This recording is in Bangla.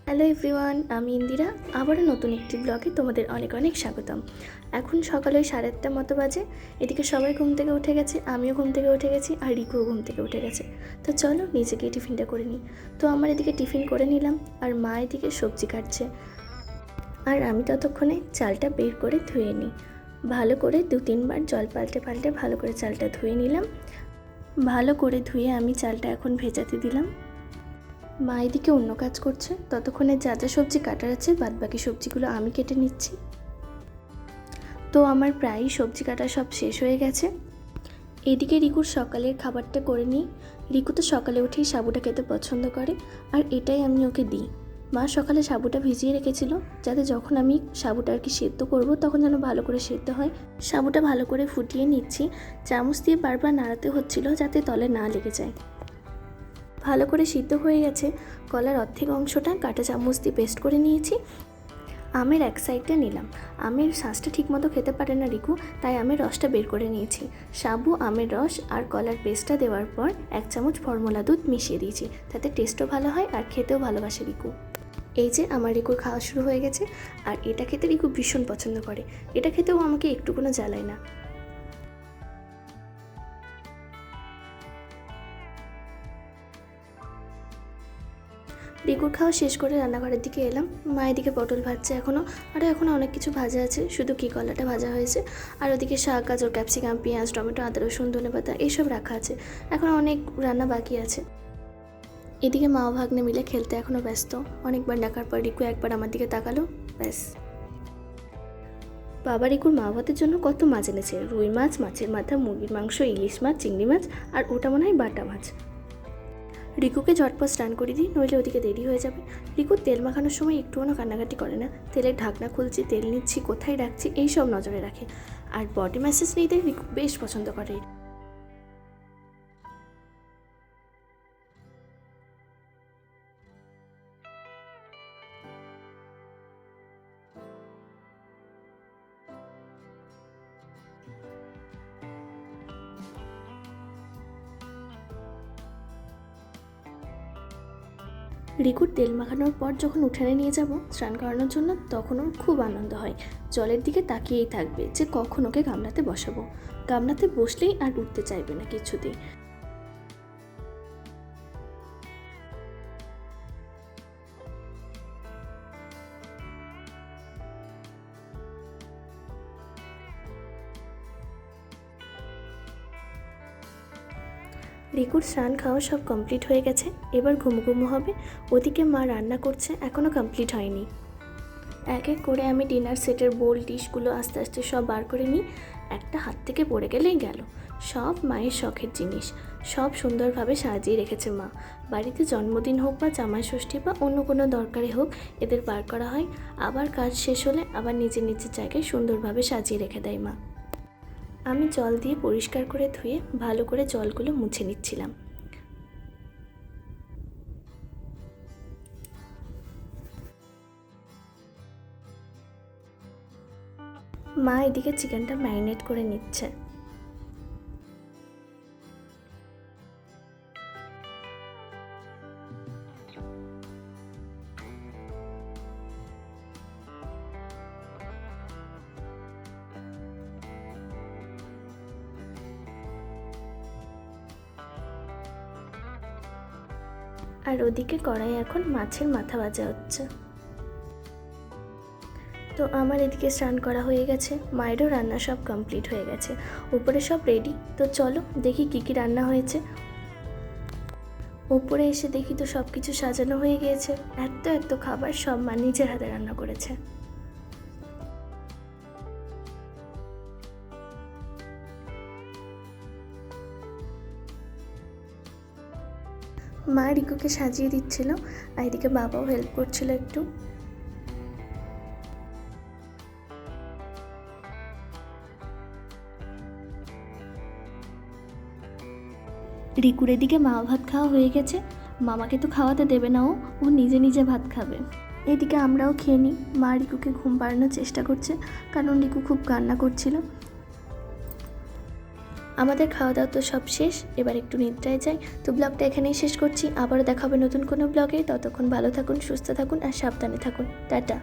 হ্যালো এভরিওয়ান, আমি ইন্দিরা। আবারও নতুন একটি ব্লগে তোমাদের অনেক অনেক স্বাগতম। এখন সকালে 8:30 মতো বাজে। এদিকে সবাই ঘুম থেকে উঠে গেছে, আমিও ঘুম থেকে উঠে গেছি, আর রিকুও ঘুম থেকে উঠে গেছে। তো চলো নিচে গিয়ে টিফিনটা করে নিই। তো আমার এদিকে টিফিন করে নিলাম, আর মা এদিকে সবজি কাটছে, আর আমি ততক্ষণে চালটা বের করে ধুয়ে নিই। ভালো করে 2-3 বার জল পাল্টে পাল্টে ভালো করে চালটা ধুয়ে নিলাম। ভালো করে ধুয়ে আমি চালটা এখন ভেজাতে দিলাম। মা এদিকে অন্য কাজ করছে, ততক্ষণে যা যা সবজি কাটার আছে বাদবাকি সবজিগুলো আমি কেটে নিচ্ছি। তো আমার প্রায়ই সবজি কাটা সব শেষ হয়ে গেছে। এদিকে রিকুর সকালের খাবারটা করে নিই। রিকু তো সকালে উঠেই সাবুটা খেতে পছন্দ করে, আর এটাই আমি ওকে দিই। মা সকালে সাবুটা ভিজিয়ে রেখেছিল, যাতে যখন আমি সাবুটা সেদ্ধ করব তখন যেন ভালো করে সেদ্ধ হয়। সাবুটা ভালো করে ফুটিয়ে নিচ্ছি, চামচ দিয়ে বারবার নাড়াতে হচ্ছিল যাতে তলে না লেগে যায়। ভালো করে সিদ্ধ হয়ে গেছে। কলার অর্ধেক অংশটা কাঁটা চামচ দিয়ে পেস্ট করে নিয়েছি। আমের এক সাইডটা নিলাম। আমের শাঁসটা ঠিকমতো খেতে পারে না রিকু, তাই আমের রসটা বের করে নিয়েছি। সাবু, আমের রস আর কলার পেস্টটা দেওয়ার পর 1 চামচ ফর্মুলা দুধ মিশিয়ে দিয়েছি, তাতে টেস্টও ভালো হয় আর খেতেও ভালোবাসে রিকু। এই যে আমার রিকুর খাওয়া শুরু হয়ে গেছে, আর এটা খেতে রিকু ভীষণ পছন্দ করে। এটা খেতেও আমাকে একটু কোনো জ্বালায় না। রিকুর খাওয়া শেষ করে রান্নাঘরের দিকে এলাম। মা এদিকে পটল ভাজছে এখনও অনেক কিছু ভাজা আছে, শুধু কি কলাটা ভাজা হয়েছে। আর ওদিকে শাক, গাজর, ক্যাপসিকাম, পেঁয়াজ, টমেটো, আদা, রসুন, ধনেপাতা এইসব রাখা আছে। এখন অনেক রান্না বাকি আছে। এদিকে মা ও ভাগ্নে মিলে খেলতে এখনও ব্যস্ত। অনেকবার ডাকার পর রিকু একবার আমার দিকে তাকালো, ব্যাস। বাবা রিকুর মা ভাতের জন্য কত মাছ এনেছে, রুই মাছ, মাছের মাথা, মুরগির মাংস, ইলিশ মাছ, চিংড়ি মাছ, আর ওটা মনে হয় বাটা মাছ। রিকুকে ঝটপট স্নান করে দিই, নইলে ওদিকে দেরি হয়ে যাবে। রিকু তেল মাখানোর সময় একটুও কান্নাকাটি করে না। তেলের ঢাকনা খুলছি, তেল নিচ্ছি, কোথায় রাখছি এইসব নজরে রাখে। আর বডি ম্যাসেজ নিতে রিকু বেশ পছন্দ করে। রিকুর তেল মাখানোর পর যখন উঠানে নিয়ে যাব স্নান করানোর জন্য, তখন ওর খুব আনন্দ হয়। জলের দিকে তাকিয়েই থাকবে যে কখন ওকে গামলাতে বসাবো। গামলাতে বসলেই আর উঠতে চাইবে না কিছুতেই। রিকুর স্নান খাওয়া সব কমপ্লিট হয়ে গেছে, এবার ঘুমো হবে। ওদিকে মা রান্না করছে, এখনও কমপ্লিট হয়নি। এক এক করে আমি ডিনার সেটের বোল ডিশগুলো আস্তে আস্তে সব বার করে নিই। একটা হাত থেকে পড়ে গেলেই গেল। সব মায়ের শখের জিনিস, সব সুন্দরভাবে সাজিয়ে রেখেছে মা। বাড়িতে জন্মদিন হোক বা জামাই ষষ্ঠী বা অন্য কোনো দরকারে হোক, এদের বার করা হয়। আবার কাজ শেষ হলে আবার নিজের নিজের জায়গায় সুন্দরভাবে সাজিয়ে রেখে দেয় মা। আমি জল দিয়ে পরিষ্কার করে ধুয়ে ভালো করে জলগুলো মুছে নিচ্ছিলাম। মা এদিকে চিকেনটা ম্যারিনেট করে নিচ্ছে। আর ওদিকে কড়াই এখন মাছের মাথা ভাজা হচ্ছে। তো আমার এদিকে স্নান করা হয়ে গেছে, মায়েরও রান্না সব কমপ্লিট হয়ে গেছে, উপরে সব রেডি। তো চলো দেখি কী কী রান্না হয়েছে। উপরে এসে দেখি তো সব কিছু সাজানো হয়ে গিয়েছে। এত এত খাবার সব মা নিজের হাতে রান্না করেছে। মা রিকুকে সাজিয়ে দিচ্ছিল, আর এদিকে বাবাও হেল্প করছিল একটু। রিকুর এদিকে মা ভাত খাওয়া হয়ে গেছে। মামাকে তো খাওয়াতে দেবে না, ও নিজে নিজে ভাত খাবে। এদিকে আমরাও খেয়ে নিই। মা রিকুকে ঘুম পাড়ানোর চেষ্টা করছে, কারণ রিকু খুব কান্না করছিল। আমাদের খাওয়া দাওয়া তো সব শেষ, এবার একটু নিদ্রায় যাই। তো ব্লগটা এখানেই শেষ করছি, আবারও দেখা হবে নতুন কোনো ব্লগে। ততক্ষণ ভালো থাকুন, সুস্থ থাকুন আর সাবধানে থাকুন। টাটা।